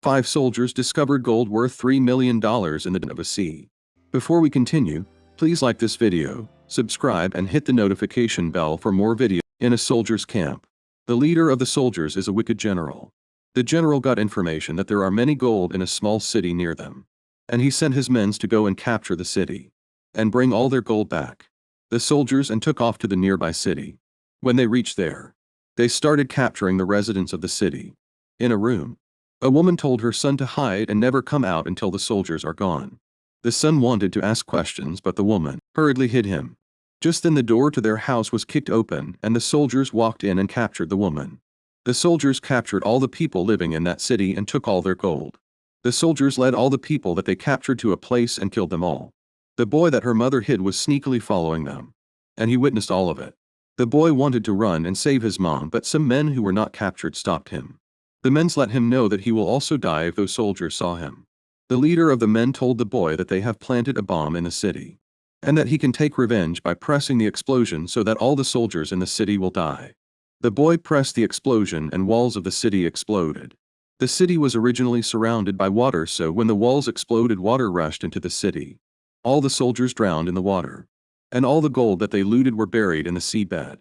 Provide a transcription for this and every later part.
5 soldiers discovered gold worth $3 million in the depths of a sea. Before we continue, please like this video, subscribe and hit the notification bell for more videos. In a soldier's camp. The leader of the soldiers is a wicked general. The general got information that there are many gold in a small city near them. And he sent his men to go and capture the city. And bring all their gold back. The soldiers and took off to the nearby city. When they reached there, they started capturing the residents of the city. In a room, a woman told her son to hide and never come out until the soldiers are gone. The son wanted to ask questions, but the woman hurriedly hid him. Just then the door to their house was kicked open and the soldiers walked in and captured the woman. The soldiers captured all the people living in that city and took all their gold. The soldiers led all the people that they captured to a place and killed them all. The boy that her mother hid was sneakily following them. And he witnessed all of it. The boy wanted to run and save his mom, but some men who were not captured stopped him. The men let him know that he will also die if those soldiers saw him. The leader of the men told the boy that they have planted a bomb in the city. And that he can take revenge by pressing the explosion so that all the soldiers in the city will die. The boy pressed the explosion and walls of the city exploded. The city was originally surrounded by water, so when the walls exploded, water rushed into the city. All the soldiers drowned in the water. And all the gold that they looted were buried in the seabed.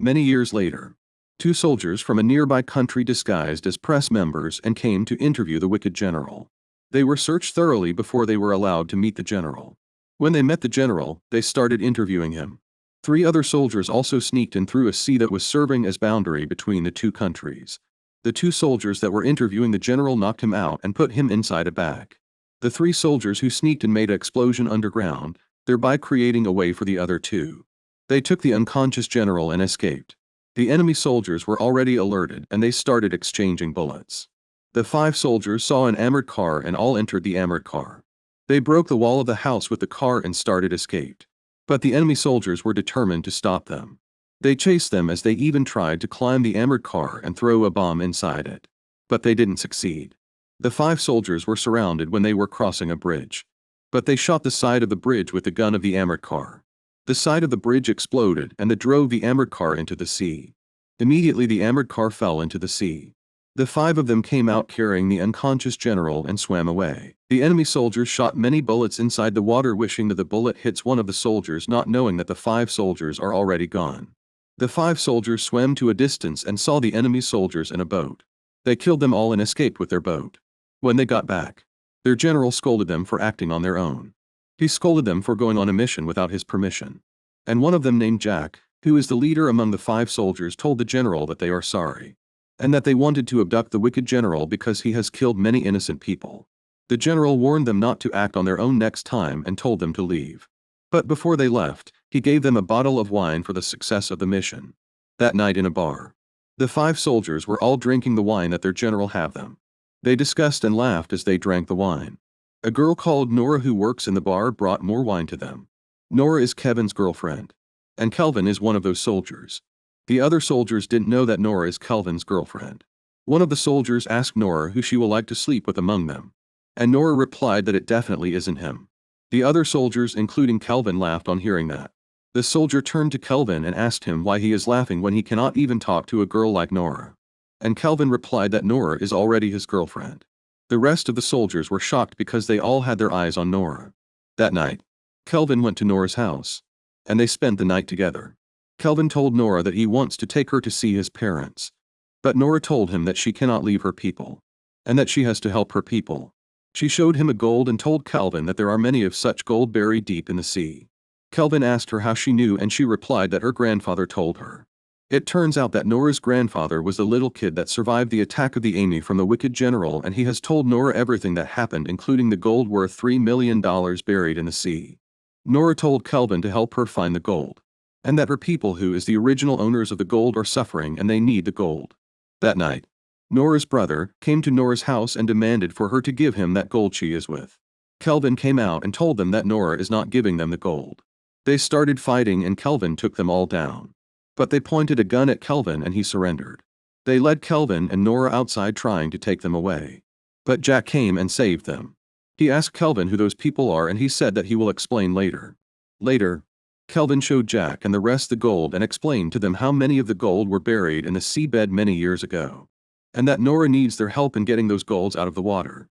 Many years later, 2 soldiers from a nearby country disguised as press members and came to interview the wicked general. They were searched thoroughly before they were allowed to meet the general. When they met the general, they started interviewing him. 3 other soldiers also sneaked in through a sea that was serving as boundary between the 2 countries. The 2 soldiers that were interviewing the general knocked him out and put him inside a bag. The 3 soldiers who sneaked and made an explosion underground, thereby creating a way for the other 2. They took the unconscious general and escaped. The enemy soldiers were already alerted and they started exchanging bullets. The 5 soldiers saw an armored car and all entered the armored car. They broke the wall of the house with the car and started escaped. But the enemy soldiers were determined to stop them. They chased them as they even tried to climb the armored car and throw a bomb inside it. But they didn't succeed. The 5 soldiers were surrounded when they were crossing a bridge. But they shot the side of the bridge with the gun of the armored car. The side of the bridge exploded and it drove the armored car into the sea. Immediately the armored car fell into the sea. The 5 of them came out carrying the unconscious general and swam away. The enemy soldiers shot many bullets inside the water, wishing that the bullet hits one of the soldiers, not knowing that the 5 soldiers are already gone. The 5 soldiers swam to a distance and saw the enemy soldiers in a boat. They killed them all and escaped with their boat. When they got back, their general scolded them for acting on their own. He scolded them for going on a mission without his permission. And one of them, named Jack, who is the leader among the 5 soldiers, told the general that they are sorry. And that they wanted to abduct the wicked general because he has killed many innocent people. The general warned them not to act on their own next time and told them to leave. But before they left, he gave them a bottle of wine for the success of the mission. That night in a bar, the 5 soldiers were all drinking the wine that their general had them. They discussed and laughed as they drank the wine. A girl called Nora who works in the bar brought more wine to them. Nora is Kevin's girlfriend. And Kelvin is one of those soldiers. The other soldiers didn't know that Nora is Kelvin's girlfriend. One of the soldiers asked Nora who she will like to sleep with among them. And Nora replied that it definitely isn't him. The other soldiers, including Kelvin, laughed on hearing that. The soldier turned to Kelvin and asked him why he is laughing when he cannot even talk to a girl like Nora. And Kelvin replied that Nora is already his girlfriend. The rest of the soldiers were shocked because they all had their eyes on Nora. That night, Kelvin went to Nora's house. And they spent the night together. Kelvin told Nora that he wants to take her to see his parents. But Nora told him that she cannot leave her people. And that she has to help her people. She showed him a gold and told Kelvin that there are many of such gold buried deep in the sea. Kelvin asked her how she knew and she replied that her grandfather told her. It turns out that Nora's grandfather was the little kid that survived the attack of the enemy from the wicked general, and he has told Nora everything that happened, including the gold worth $3 million buried in the sea. Nora told Kelvin to help her find the gold. And that her people, who is the original owners of the gold, are suffering and they need the gold. That night, Nora's brother came to Nora's house and demanded for her to give him that gold she is with. Kelvin came out and told them that Nora is not giving them the gold. They started fighting and Kelvin took them all down. But they pointed a gun at Kelvin and he surrendered. They led Kelvin and Nora outside trying to take them away. But Jack came and saved them. He asked Kelvin who those people are and he said that he will explain later. Later, Kelvin showed Jack and the rest the gold and explained to them how many of the gold were buried in the seabed many years ago. and that Nora needs their help in getting those golds out of the water.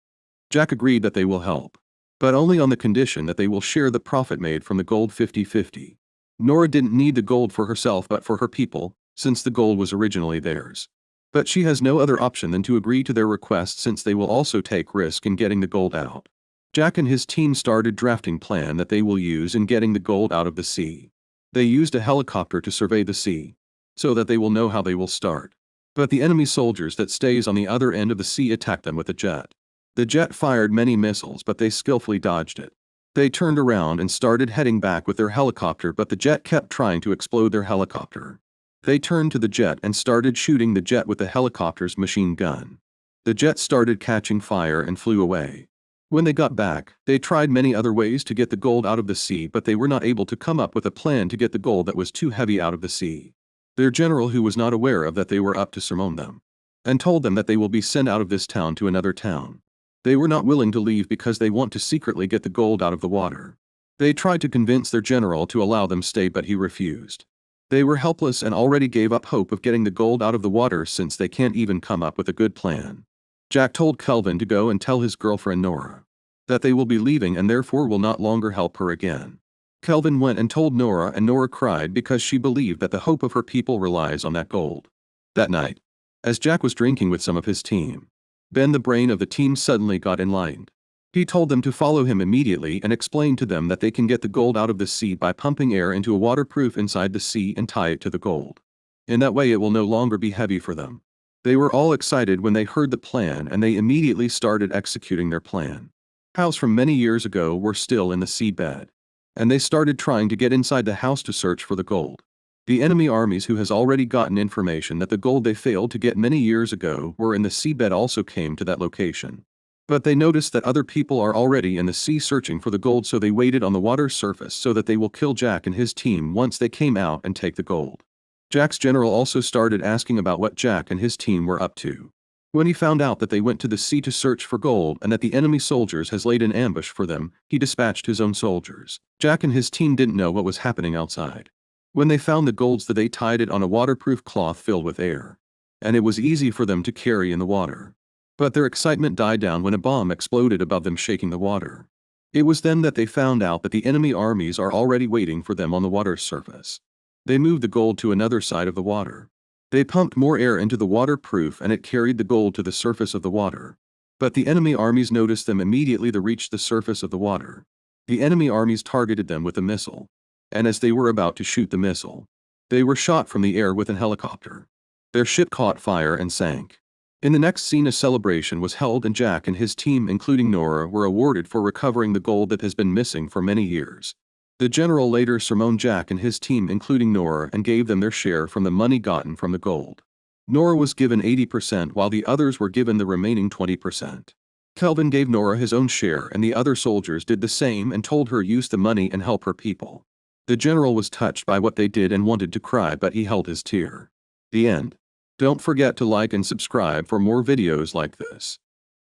Jack agreed that they will help, but only on the condition that they will share the profit made from the gold 50-50. Nora didn't need the gold for herself but for her people, since the gold was originally theirs. But she has no other option than to agree to their request since they will also take risk in getting the gold out. Jack and his team started drafting plan that they will use in getting the gold out of the sea. They used a helicopter to survey the sea, so that they will know how they will start. But the enemy soldiers that stays on the other end of the sea attacked them with a jet. The jet fired many missiles but they skillfully dodged it. They turned around and started heading back with their helicopter but the jet kept trying to explode their helicopter. They turned to the jet and started shooting the jet with the helicopter's machine gun. The jet started catching fire and flew away. When they got back, they tried many other ways to get the gold out of the sea but they were not able to come up with a plan to get the gold that was too heavy out of the sea. Their general, who was not aware of that they were up to surmount them, and told them that they will be sent out of this town to another town. They were not willing to leave because they want to secretly get the gold out of the water. They tried to convince their general to allow them stay but he refused. They were helpless and already gave up hope of getting the gold out of the water since they can't even come up with a good plan. Jack told Kelvin to go and tell his girlfriend Nora that they will be leaving and therefore will not longer help her again. Kelvin went and told Nora and Nora cried because she believed that the hope of her people relies on that gold. That night, as Jack was drinking with some of his team, Ben, the brain of the team, suddenly got enlightened. He told them to follow him immediately and explained to them that they can get the gold out of the sea by pumping air into a waterproof inside the sea and tie it to the gold. In that way it will no longer be heavy for them. They were all excited when they heard the plan and they immediately started executing their plan. House from many years ago were still in the seabed, and they started trying to get inside the house to search for the gold. The enemy armies, who has already gotten information that the gold they failed to get many years ago were in the seabed, also came to that location. But they noticed that other people are already in the sea searching for the gold, so they waited on the water's surface so that they will kill Jack and his team once they came out and take the gold. Jack's general also started asking about what Jack and his team were up to. When he found out that they went to the sea to search for gold and that the enemy soldiers has laid an ambush for them, he dispatched his own soldiers. Jack and his team didn't know what was happening outside. When they found the golds, that they tied it on a waterproof cloth filled with air, and it was easy for them to carry in the water. But their excitement died down when a bomb exploded above them, shaking the water. It was then that they found out that the enemy armies are already waiting for them on the water's surface. They moved the gold to another side of the water. They pumped more air into the waterproof and it carried the gold to the surface of the water. But the enemy armies noticed them immediately they reached the surface of the water. The enemy armies targeted them with a missile, and as they were about to shoot the missile, they were shot from the air with an helicopter. Their ship caught fire and sank. In the next scene, a celebration was held and Jack and his team, including Nora, were awarded for recovering the gold that has been missing for many years. The general later summoned Jack and his team, including Nora, and gave them their share from the money gotten from the gold. Nora was given 80% while the others were given the remaining 20%. Kelvin gave Nora his own share and the other soldiers did the same and told her use the money and help her people. The general was touched by what they did and wanted to cry, but he held his tear. The end. Don't forget to like and subscribe for more videos like this.